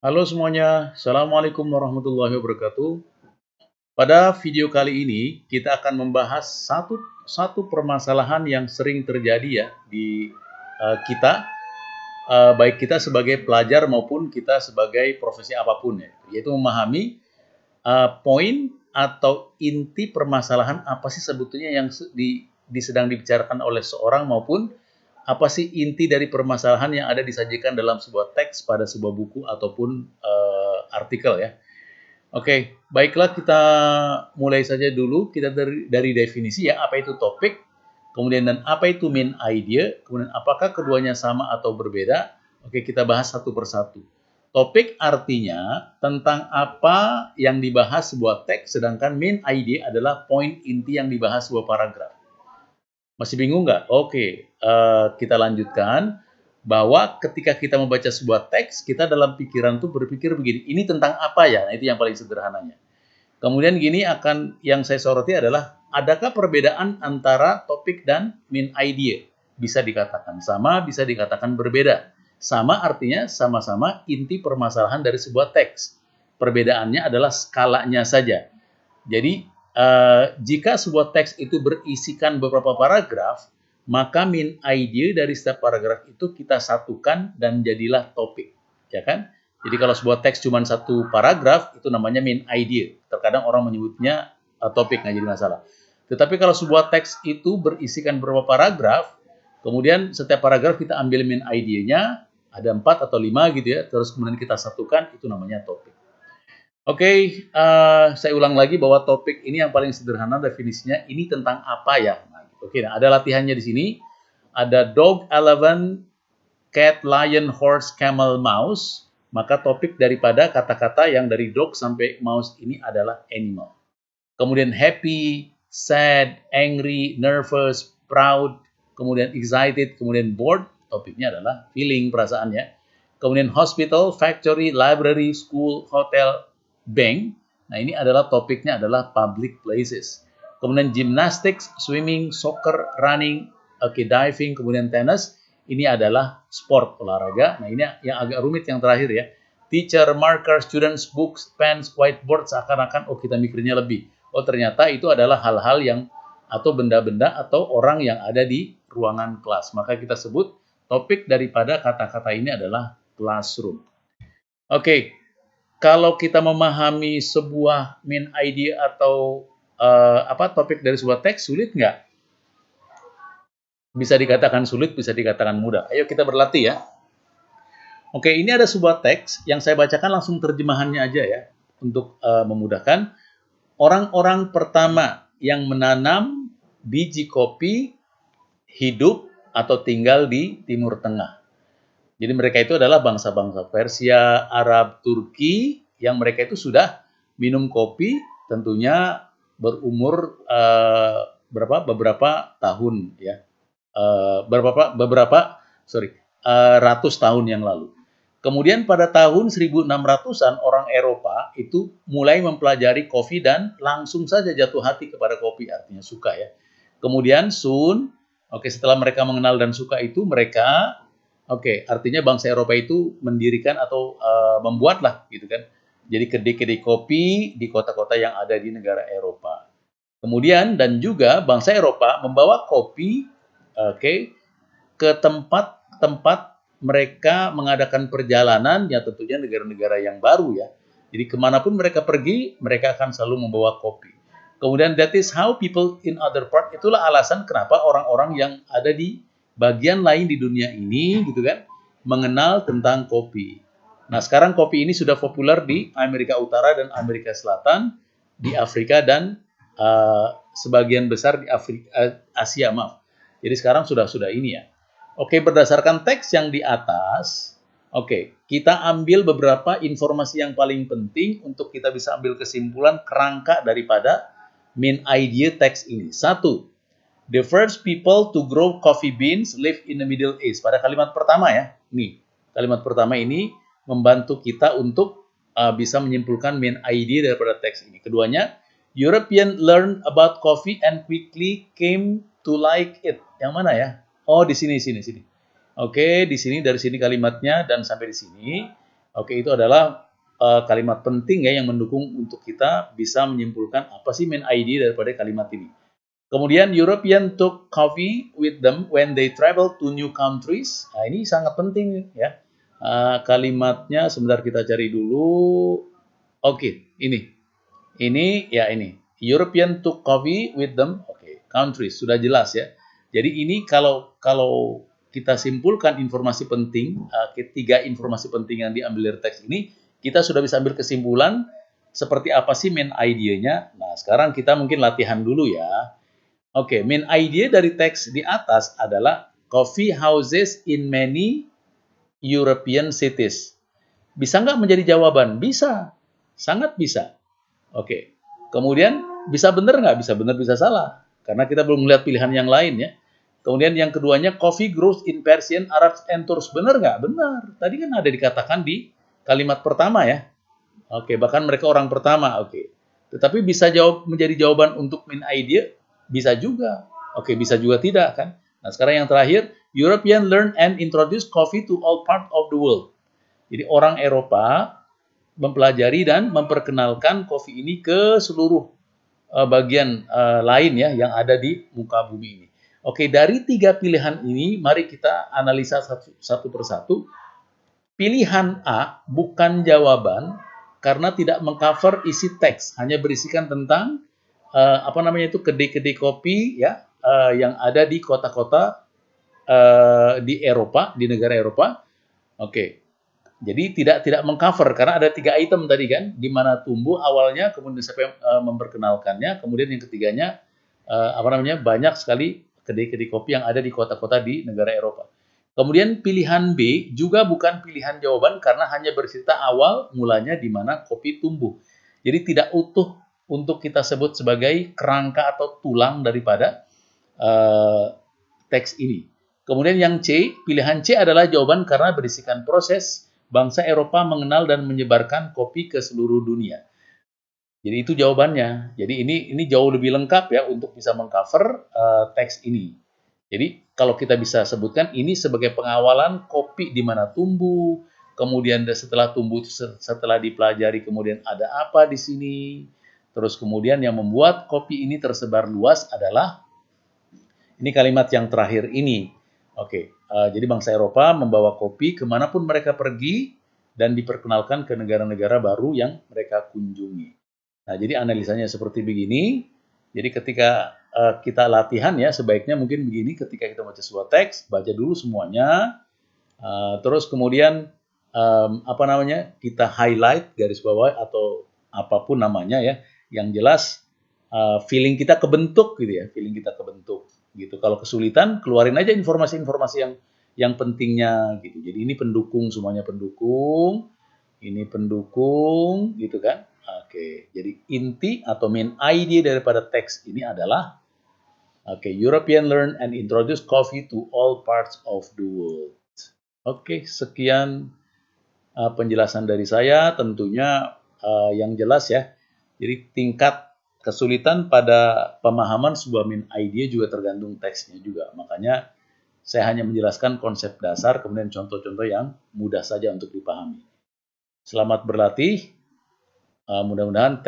Halo semuanya, Assalamualaikum warahmatullahi wabarakatuh. Pada video kali ini, kita akan membahas satu permasalahan yang sering terjadi ya di kita, baik kita sebagai pelajar maupun kita sebagai profesi apapun ya, yaitu memahami poin atau inti permasalahan apa sih sebetulnya yang sedang dibicarakan oleh seorang maupun apa sih inti dari permasalahan yang ada disajikan dalam sebuah teks pada sebuah buku ataupun artikel ya. Oke, baiklah kita mulai saja dulu kita dari definisi ya, apa itu topik, kemudian dan apa itu main idea, kemudian apakah keduanya sama atau berbeda. Oke, kita bahas satu persatu. Topik artinya tentang apa yang dibahas sebuah teks, sedangkan main idea adalah poin inti yang dibahas sebuah paragraf. Masih bingung nggak? Oke, kita lanjutkan bahwa ketika kita membaca sebuah teks, kita dalam pikiran tuh berpikir begini, ini tentang apa ya? Nah, itu yang paling sederhananya. Kemudian gini yang saya soroti adalah, adakah perbedaan antara topik dan main idea? Bisa dikatakan sama, bisa dikatakan berbeda. Sama artinya sama-sama inti permasalahan dari sebuah teks. Perbedaannya adalah skalanya saja. Jadi, jika sebuah teks itu berisikan beberapa paragraf, maka main idea dari setiap paragraf itu kita satukan dan jadilah topik, ya kan? Jadi kalau sebuah teks cuma satu paragraf, itu namanya main idea. Terkadang orang menyebutnya topik, nggak jadi masalah. Tetapi kalau sebuah teks itu berisikan beberapa paragraf, kemudian setiap paragraf kita ambil main idea-nya, ada 4 atau 5 gitu ya, terus kemudian kita satukan, itu namanya topik. Oke, saya ulang lagi bahwa topik ini yang paling sederhana definisinya, ini tentang apa ya? Nah, oke, nah ada latihannya di sini. Ada dog, elephant, cat, lion, horse, camel, mouse. Maka topik daripada kata-kata yang dari dog sampai mouse ini adalah animal. Kemudian happy, sad, angry, nervous, proud, kemudian excited, kemudian bored, topiknya adalah feeling, perasaannya. Kemudian hospital, factory, library, school, hotel, bank. Nah, ini adalah topiknya adalah public places. Kemudian gymnastics, swimming, soccer, running, diving, kemudian tennis. Ini adalah sport, olahraga. Nah, ini yang agak rumit yang terakhir ya. Teacher, marker, students, books, pens, whiteboard, seakan-akan kita mikirnya lebih. Oh, ternyata itu adalah hal-hal yang atau benda-benda atau orang yang ada di ruangan kelas. Maka kita sebut topik daripada kata-kata ini adalah classroom. Oke, kalau kita memahami sebuah main idea atau topik dari sebuah teks, sulit nggak? Bisa dikatakan sulit, bisa dikatakan mudah. Ayo kita berlatih ya. Oke, ini ada sebuah teks yang saya bacakan langsung terjemahannya aja ya, untuk memudahkan. Orang-orang pertama yang menanam biji kopi hidup atau tinggal di Timur Tengah. Jadi mereka itu adalah bangsa-bangsa Persia, Arab, Turki, yang mereka itu sudah minum kopi, tentunya berumur beberapa tahun ya, ratus tahun yang lalu. Kemudian pada tahun 1600-an orang Eropa itu mulai mempelajari kopi dan langsung saja jatuh hati kepada kopi, artinya suka ya. Kemudian setelah mereka mengenal dan suka itu mereka artinya bangsa Eropa itu mendirikan atau membuatlah gitu kan. Jadi kedai-kedai kopi di kota-kota yang ada di negara Eropa. Kemudian dan juga bangsa Eropa membawa kopi ke tempat-tempat mereka mengadakan perjalanan, ya tentunya negara-negara yang baru ya. Jadi kemanapun mereka pergi, mereka akan selalu membawa kopi. Kemudian that is how people in other part, itulah alasan kenapa orang-orang yang ada di bagian lain di dunia ini gitu kan, mengenal tentang kopi. Nah sekarang kopi ini sudah populer di Amerika Utara dan Amerika Selatan, di Afrika dan sebagian besar di Asia maaf. Jadi sekarang sudah ini ya. Oke, berdasarkan teks yang di atas, kita ambil beberapa informasi yang paling penting untuk kita bisa ambil kesimpulan kerangka daripada main idea teks ini. Satu, the first people to grow coffee beans live in the Middle East. Pada kalimat pertama ya, nih kalimat pertama ini membantu kita untuk bisa menyimpulkan main idea daripada teks ini. Keduanya, European learned about coffee and quickly came to like it. Yang mana ya? Oh, di sini. Oke, di sini dari sini kalimatnya dan sampai di sini. Oke, itu adalah kalimat penting ya yang mendukung untuk kita bisa menyimpulkan apa sih main idea daripada kalimat ini. Kemudian European took coffee with them when they travel to new countries. Nah, ini sangat penting ya. Kalimatnya sebentar kita cari dulu. Oke, ini. Ini ya ini. European took coffee with them. Oke, countries sudah jelas ya. Jadi ini kalau kita simpulkan informasi penting, ketiga informasi penting yang diambil dari teks ini, kita sudah bisa ambil kesimpulan seperti apa sih main idea-nya. Nah, sekarang kita mungkin latihan dulu ya. Oke, main idea dari teks di atas adalah coffee houses in many European cities. Bisa nggak menjadi jawaban? Bisa, sangat bisa. Oke, kemudian bisa benar nggak? Bisa benar, bisa salah. Karena kita belum melihat pilihan yang lain ya. Kemudian yang keduanya, coffee grows in Persian, Arabs, and Turks. Benar nggak? Benar. Tadi kan ada dikatakan di kalimat pertama ya. Oke, bahkan mereka orang pertama. Oke. Tetapi bisa jawab menjadi jawaban untuk main idea? Bisa juga. Oke, bisa juga tidak kan? Nah, sekarang yang terakhir, European learn and introduce coffee to all part of the world. Jadi orang Eropa mempelajari dan memperkenalkan kopi ini ke seluruh bagian lain ya yang ada di muka bumi ini. Oke, dari tiga pilihan ini, mari kita analisa satu persatu. Pilihan A bukan jawaban karena tidak mengcover isi teks, hanya berisikan tentang apa namanya itu kedai-kedai kopi ya yang ada di kota-kota di Eropa, di negara Eropa. Oke, jadi tidak mengcover karena ada tiga item tadi kan, di mana tumbuh awalnya, kemudian siapa yang memperkenalkannya, kemudian yang ketiganya apa namanya banyak sekali kedai-kedai kopi yang ada di kota-kota di negara Eropa. Kemudian pilihan B juga bukan pilihan jawaban karena hanya bercerita awal mulanya di mana kopi tumbuh. Jadi tidak utuh untuk kita sebut sebagai kerangka atau tulang daripada teks ini. Kemudian yang C, pilihan C adalah jawaban karena berisikan proses bangsa Eropa mengenal dan menyebarkan kopi ke seluruh dunia. Jadi itu jawabannya. Jadi ini jauh lebih lengkap ya untuk bisa mengcover teks ini. Jadi kalau kita bisa sebutkan ini sebagai pengawalan kopi di mana tumbuh, kemudian setelah tumbuh setelah dipelajari kemudian ada apa di sini. Terus kemudian yang membuat kopi ini tersebar luas adalah ini kalimat yang terakhir ini. Oke, jadi bangsa Eropa membawa kopi kemanapun mereka pergi dan diperkenalkan ke negara-negara baru yang mereka kunjungi. Nah, jadi analisanya seperti begini. Jadi ketika kita latihan ya, sebaiknya mungkin begini ketika kita baca sebuah teks, baca dulu semuanya, terus kemudian apa namanya kita highlight garis bawah atau apapun namanya ya, yang jelas feeling kita kebentuk gitu ya, feeling kita kebentuk gitu. Kalau kesulitan keluarin aja informasi-informasi yang pentingnya gitu. Jadi ini pendukung, semuanya pendukung, ini pendukung gitu kan. Oke, jadi inti atau main idea daripada teks ini adalah European learn and introduce coffee to all parts of the world. Oke, sekian penjelasan dari saya, tentunya yang jelas ya. Jadi tingkat kesulitan pada pemahaman sebuah main idea juga tergantung teksnya juga. Makanya saya hanya menjelaskan konsep dasar, kemudian contoh-contoh yang mudah saja untuk dipahami. Selamat berlatih. Mudah-mudahan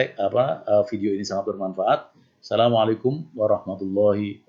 video ini sangat bermanfaat. Assalamualaikum warahmatullahi